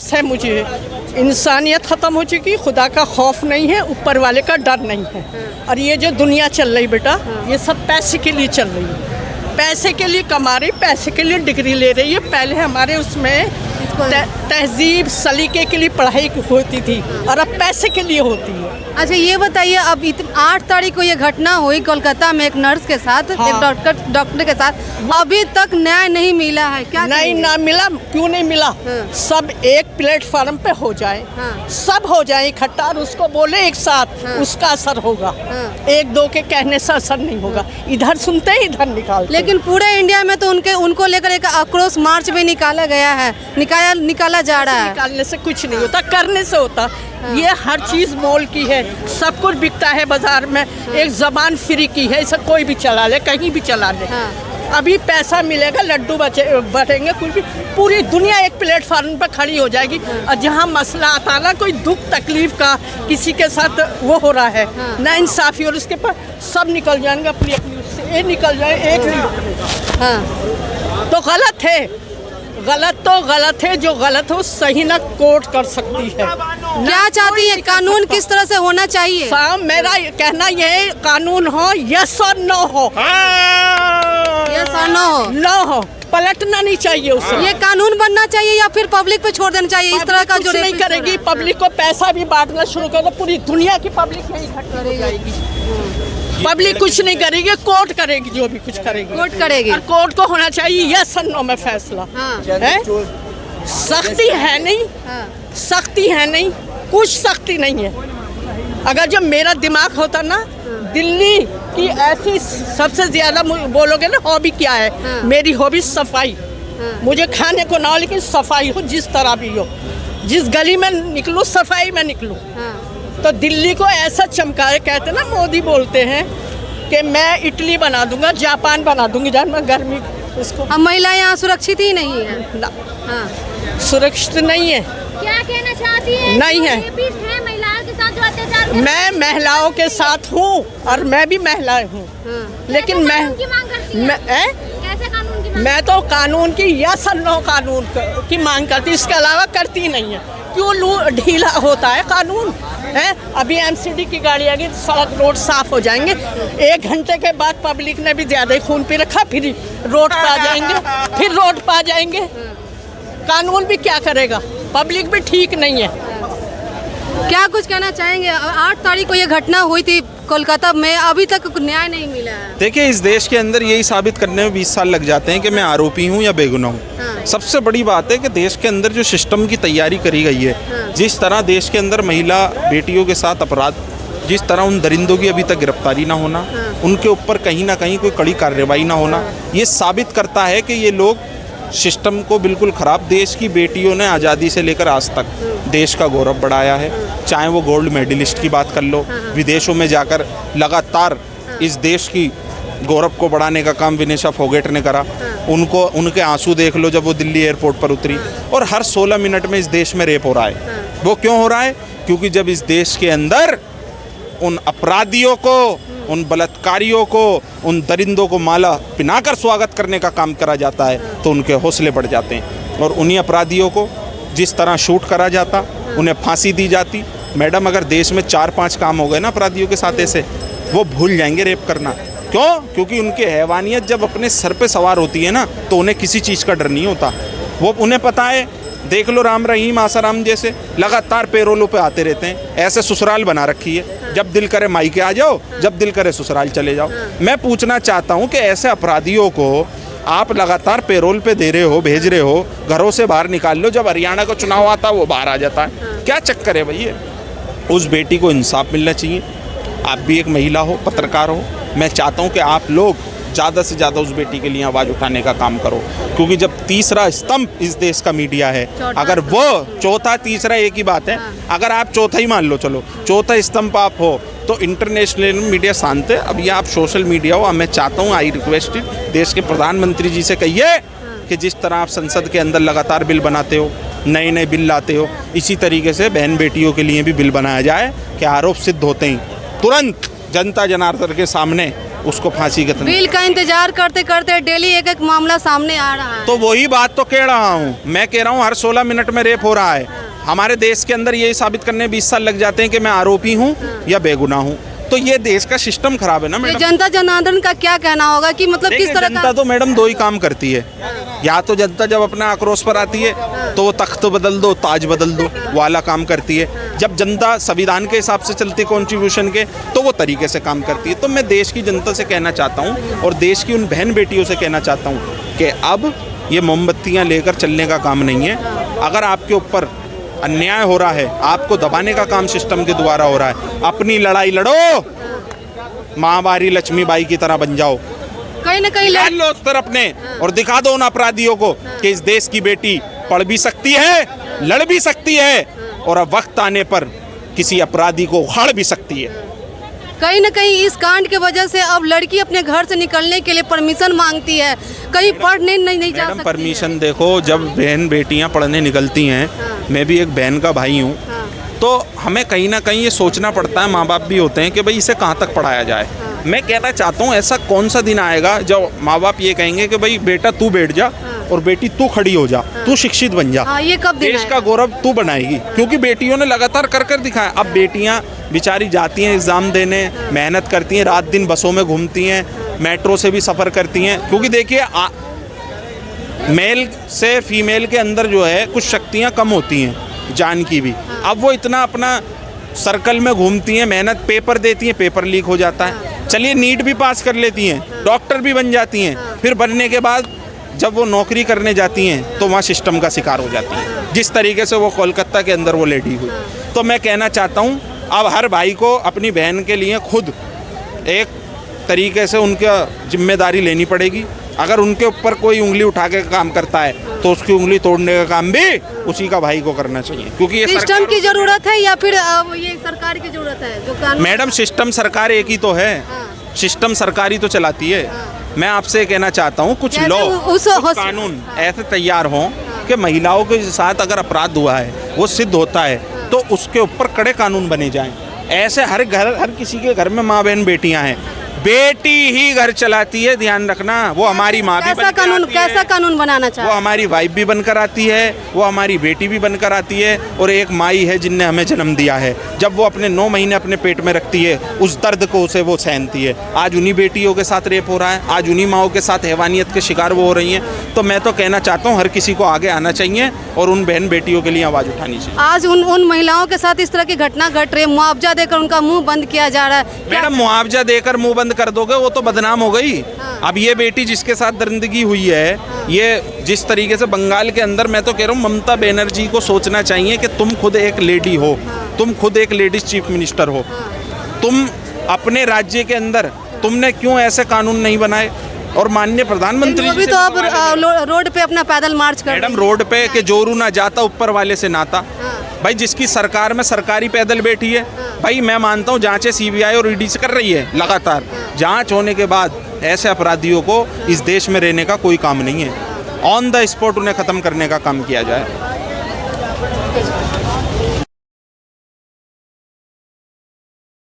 है मुझे इंसानियत ख़त्म हो चुकी, खुदा का खौफ नहीं है, ऊपर वाले का डर नहीं है। और ये जो दुनिया चल रही बेटा, ये सब पैसे के लिए चल रही है, पैसे के लिए कमा रही, पैसे के लिए डिग्री ले रही है। पहले हमारे उसमें तहजीब सलीके के लिए पढ़ाई होती थी और अब पैसे के लिए होती है। अच्छा ये बताइए, अब 8 तारीख को ये घटना हुई कोलकाता में एक नर्स के साथ, हाँ। एक डॉक्टर के साथ, अभी तक न्याय नहीं मिला है, क्या नहीं ना मिला, क्यों नहीं मिला? हाँ। सब एक प्लेटफार्म पे हो जाए, हाँ। सब हो जाए इकट्ठा और उसको बोले एक साथ, हाँ। उसका असर होगा। हाँ। एक दो के कहने से असर नहीं होगा, इधर सुनते ही इधर निकालते। लेकिन पूरे इंडिया में तो उनको लेकर एक आक्रोश मार्च भी निकाला गया है, निकाला जा रहा है। निकालने से कुछ नहीं होता, करने से होता। ये हर चीज़ मोल की है, सब कुछ बिकता है बाजार में। एक ज़बान फ्री की है, इसे कोई भी चला ले, कहीं भी चला ले। हाँ। अभी पैसा मिलेगा, लड्डू बटेंगे, कुछ भी, पूरी दुनिया एक प्लेटफार्म पर खड़ी हो जाएगी। और जहाँ मसला आता ना, कोई दुख तकलीफ का किसी के साथ वो हो रहा है, ना इंसाफी, और उसके पर सब निकल जाएंगे अपनी अपनी, उससे ये निकल जाए, एक नहीं रुकेगा। हाँ। तो गलत है, गलत तो गलत है, जो गलत हो सही ना कोर्ट कर सकती है। क्या चाहती है, कानून किस तरह से होना चाहिए? मेरा कहना ये है, कानून हो, यस और नो हो, यस और नो हो, नो हो, पलटना नहीं चाहिए उसे। ये कानून बनना चाहिए या फिर पब्लिक पे छोड़ देना चाहिए? इस तरह का जो कुछ नहीं करेगी, पब्लिक को पैसा भी बांटना शुरू कर दो, पूरी दुनिया की पब्लिक में इकट्ठी हो जाएगी। पब्लिक कुछ नहीं करेगी, कोर्ट करेगी, जो भी कुछ करेगी कोर्ट करेगी। और कोर्ट को होना चाहिए यस और नो में फैसला। हाँ। है, सख्ती है नहीं, हाँ। सख्ती है नहीं, कुछ सख्ती नहीं है। अगर जब मेरा दिमाग होता ना, दिल्ली की ऐसी सबसे ज्यादा बोलोगे ना हॉबी क्या है, हाँ। मेरी हॉबी सफाई। मुझे खाने को ना हो, लेकिन सफाई हो, जिस तरह भी हो, जिस गली में निकलूं सफाई में निकलूं। तो दिल्ली को ऐसा चमकाए, कहते ना मोदी बोलते हैं कि मैं इटली बना दूंगा, जापान बना दूंगी, जहाँ मैं गर्मी इसको। अब महिलाएं यहाँ सुरक्षित ही नहीं है ना, हाँ। सुरक्षित नहीं है। क्या कहना चाहती है? नहीं है। महिलाओं के साथ जो अत्याचार, मैं महिलाओं के साथ हूँ और मैं भी महिला हूँ, लेकिन मैं कैसे कानून की मैं तो कानून की यस और नो कानून की मांग करती, इसके अलावा करती नहीं है। क्यों ढीला होता है कानून? है, अभी एमसीडी की गाड़ी आ गई, सड़क रोड साफ हो जाएंगे, 1 घंटे के बाद पब्लिक ने भी ज्यादा ही खून पी रखा, फिर रोड पर आ जाएंगे, फिर रोड पर आ जाएंगे। कानून भी क्या करेगा? पब्लिक भी ठीक नहीं है। क्या कुछ कहना चाहेंगे? 8 तारीख को ये घटना हुई थी कोलकाता में, अभी तक न्याय नहीं मिला है। देखिए, इस देश के अंदर यही साबित करने में 20 साल लग जाते हैं कि मैं आरोपी हूँ या बेगुनाह हूँ। सबसे बड़ी बात है कि देश के अंदर जो सिस्टम की तैयारी करी गई है, जिस तरह देश के अंदर महिला बेटियों के साथ अपराध, जिस तरह उन दरिंदों की अभी तक गिरफ्तारी ना होना, उनके ऊपर कहीं ना कहीं कोई कड़ी कार्रवाई ना होना, ये साबित करता है कि ये लोग सिस्टम को बिल्कुल ख़राब। देश की बेटियों ने आज़ादी से लेकर आज तक देश का गौरव बढ़ाया है, चाहे वो गोल्ड मेडलिस्ट की बात कर लो, विदेशों में जाकर लगातार इस देश की गौरव को बढ़ाने का काम विनेशा फोगेट ने करा। उनको उनके आंसू देख लो जब वो दिल्ली एयरपोर्ट पर उतरी। और हर 16 मिनट में इस देश में रेप हो रहा है। वो क्यों हो रहा है? क्योंकि जब इस देश के अंदर उन अपराधियों को, उन बलात्कारियों को, उन दरिंदों को माला पिनाकर स्वागत करने का काम करा जाता है, तो उनके हौसले बढ़ जाते हैं। और उन्हीं अपराधियों को जिस तरह शूट करा जाता, उन्हें फांसी दी जाती। मैडम, अगर देश में 4-5 काम हो गए ना अपराधियों के साथ ऐसे, वो भूल जाएंगे रेप करना। क्यों? क्योंकि उनकी हैवानियत जब अपने सर पे सवार होती है ना, तो उन्हें किसी चीज़ का डर नहीं होता। वो उन्हें पता है, देख लो राम रहीम आसाराम जैसे लगातार पेरोलों पे आते रहते हैं। ऐसे ससुराल बना रखी है, जब दिल करे मायके आ जाओ, जब दिल करे ससुराल चले जाओ। मैं पूछना चाहता हूँ कि ऐसे अपराधियों को आप लगातार पेरोल पे दे रहे हो, भेज रहे हो, घरों से बाहर निकाल लो, जब हरियाणा का चुनाव आता वो बाहर आ जाता है। क्या चक्कर है भैया? उस बेटी को इंसाफ मिलना चाहिए। आप भी एक महिला हो, पत्रकार हो, मैं चाहता हूँ कि आप लोग ज़्यादा से ज़्यादा उस बेटी के लिए आवाज़ उठाने का काम करो। क्योंकि जब तीसरा स्तंभ इस देश का मीडिया है, अगर वो चौथा तीसरा एक ही बात है, अगर आप चौथा ही मान लो, चलो चौथा स्तंभ आप हो, तो इंटरनेशनल मीडिया शांत है। अब ये आप सोशल मीडिया हो। मैं चाहता हूँ, आई रिक्वेस्टेड, देश के प्रधानमंत्री जी से कहिए कि जिस तरह आप संसद के अंदर लगातार बिल बनाते हो, नए नए बिल लाते हो, इसी तरीके से बहन बेटियों के लिए भी बिल बनाया जाए कि आरोप सिद्ध होते ही तुरंत जनता जनार्दन के सामने उसको फांसी के बिल का इंतजार करते करते डेली एक एक मामला सामने आ रहा है। तो वही बात तो कह रहा हूँ, मैं कह रहा हूँ हर 16 मिनट में रेप हो रहा है। हमारे देश के अंदर यही साबित करने 20 साल लग जाते हैं कि मैं आरोपी हूँ या बेगुनाह हूँ। तो ये देश का सिस्टम खराब है ना ये मैडम। जनता जनार्दन का क्या कहना होगा कि मतलब किस तरह जनता का? तो मैडम दो ही काम करती है, या तो जनता जब अपने आक्रोश पर आती है तो वो तख्त बदल दो ताज बदल दो वाला काम करती है। जब जनता संविधान के हिसाब से चलती है कॉन्स्टिट्यूशन के, तो वो तरीके से काम करती है। तो मैं देश की जनता से कहना चाहता हूँ और देश की उन बहन बेटियों से कहना चाहता हूँ कि अब ये मोमबत्तियाँ लेकर चलने का काम नहीं है। अगर आपके ऊपर अन्याय हो रहा है, आपको दबाने का काम सिस्टम के द्वारा हो रहा है, अपनी लड़ाई लड़ो, महामारी लक्ष्मीबाई की तरह बन जाओ, कहीं ना कहीं लो उस तरफ अपने और दिखा दो उन अपराधियों को कि इस देश की बेटी पढ़ भी सकती है, लड़ भी सकती है और अब वक्त आने पर किसी अपराधी को उखाड़ भी सकती है। कहीं ना कहीं इस कांड की वजह से अब लड़की अपने घर से निकलने के लिए परमिशन मांगती है, कहीं पढ़ने नहीं जा मैडम सकती परमिशन देखो, जब बहन बेटियां पढ़ने निकलती हैं, मैं भी एक बहन का भाई हूँ, तो हमें कहीं ना कहीं ये सोचना पड़ता है, माँ बाप भी होते हैं कि भाई इसे कहाँ तक पढ़ाया जाए। मैं कहना चाहता हूँ ऐसा कौन सा दिन आएगा जब माँ बाप ये कहेंगे कि भाई बेटा तू बैठ जा और बेटी तू खड़ी हो जा, तू शिक्षित बन जा। ये कब दिन देश का आएगा? गौरव तू बनाएगी, क्योंकि बेटियों ने लगातार कर कर दिखाया। अब बेटियां बेचारी जाती हैं एग्ज़ाम देने, मेहनत करती हैं, रात दिन बसों में घूमती हैं, मेट्रो से भी सफ़र करती हैं, क्योंकि देखिए मेल से फीमेल के अंदर जो है कुछ शक्तियाँ कम होती हैं, जान की भी। अब वो इतना अपना सर्कल में घूमती हैं, मेहनत, पेपर देती हैं, पेपर लीक हो जाता है। चलिए नीट भी पास कर लेती हैं, डॉक्टर भी बन जाती हैं, फिर बनने के बाद जब वो नौकरी करने जाती हैं तो वहाँ सिस्टम का शिकार हो जाती हैं, जिस तरीके से वो कोलकाता के अंदर वो लेडी हुई। तो मैं कहना चाहता हूँ अब हर भाई को अपनी बहन के लिए खुद एक तरीके से उनका जिम्मेदारी लेनी पड़ेगी। अगर उनके ऊपर कोई उंगली उठा के काम करता है तो उसकी उंगली तोड़ने का काम भी उसी का भाई को करना चाहिए, क्योंकि ये सिस्टम की जरूरत है या फिर ये सरकार की जरूरत है जो कानून? मैडम सिस्टम सरकार एक ही तो है, सिस्टम सरकारी तो चलाती है। मैं आपसे कहना चाहता हूँ कुछ जैसे लॉ उस कानून ऐसे तैयार हों कि महिलाओं के साथ अगर अपराध हुआ है, वो सिद्ध होता है, तो उसके ऊपर कड़े कानून बने जाएं। ऐसे हर किसी के घर में माँ बहन बेटियां हैं, बेटी ही घर चलाती है, ध्यान रखना। वो हमारी माँ भी कैसा कानून बनाना वो चाहिए? हमारी वाइफ भी बनकर आती है, वो हमारी बेटी भी बनकर आती है, और एक माई है जिनने हमें जन्म दिया है। जब वो अपने 9 महीने अपने पेट में रखती है, उस दर्द को उसे वो सहनती है। आज उन्हीं बेटियों के साथ रेप हो रहा है, आज उन्हीं माओं के साथ हैवानियत के शिकार वो हो रही हैं। तो मैं तो कहना चाहता हूँ हर किसी को आगे आना चाहिए और उन बहन बेटियों के लिए आवाज़ उठानी चाहिए। आज उन महिलाओं के साथ इस तरह की घटना घट रही है, मुआवजा देकर उनका मुंह बंद किया जा रहा है। मैडम मुआवजा देकर मुंह बंद कर दोगे वो तो बदनाम हो गई। अब ये बेटी जिसके साथ दरिंदगी हुई है, ये जिस तरीके से बंगाल के अंदर, मैं तो कह रहा हूँ ममता बनर्जी को सोचना चाहिए कि तुम खुद एक लेडी हो, तुम खुद एक लेडीज चीफ मिनिस्टर हो, तुम अपने राज्य के अंदर तुमने क्यों ऐसे कानून नहीं बनाए? और माननीय प्रधानमंत्री अभी जी तो अब रोड पे अपना पैदल मार्च कर मैडम रोड पे के जोरू ना जाता ऊपर वाले से नाता। भाई जिसकी सरकार में सरकारी पैदल बैठी है, भाई मैं मानता हूँ जांचें सीबीआई और ईडी से कर रही है लगातार। जांच होने के बाद ऐसे अपराधियों को इस देश में रहने का कोई काम नहीं है, ऑन द स्पॉट उन्हें ख़त्म करने का काम किया जाए।